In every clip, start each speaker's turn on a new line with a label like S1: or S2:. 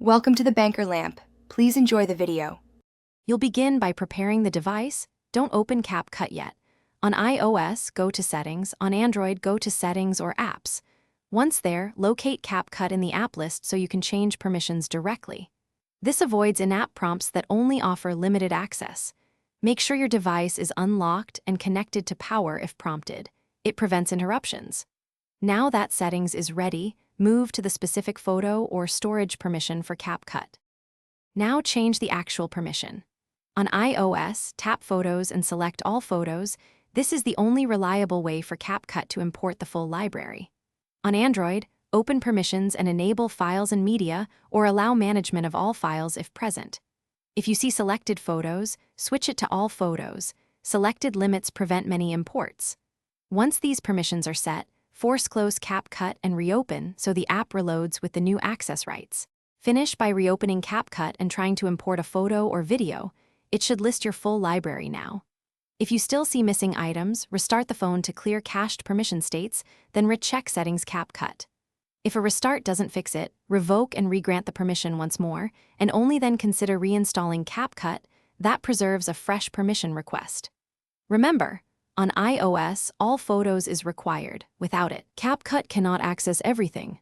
S1: Welcome to the Banker Lamp. Please enjoy the video.
S2: You'll begin by preparing the device. Don't open Capcut yet. On iOS, go to Settings. On Android, go to Settings or Apps. Once there, locate Capcut in the app list so you can change permissions directly. This avoids in-app prompts that only offer limited access. Make sure your device is unlocked and connected to power if prompted. It prevents interruptions. Now that settings is ready, move to the specific photo or storage permission for Capcut. Now change the actual permission. On iOS, tap Photos and select All Photos. This is the only reliable way for Capcut to import the full library. On Android, open permissions and enable Files and Media or allow management of all files if present. If you see selected photos, switch it to All Photos. Selected limits prevent many imports. Once these permissions are set, force close Capcut and reopen so the app reloads with the new access rights. Finish by reopening Capcut and trying to import a photo or video. It should list your full library now. If you still see missing items, restart the phone to clear cached permission states, then recheck Settings Capcut. If a restart doesn't fix it, revoke and regrant the permission once more, and only then consider reinstalling Capcut. That preserves a fresh permission request. Remember, on iOS, All Photos is required. Without it, Capcut cannot access everything.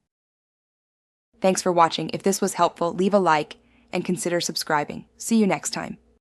S1: Thanks for watching. If this was helpful, leave a like and consider subscribing. See you next time.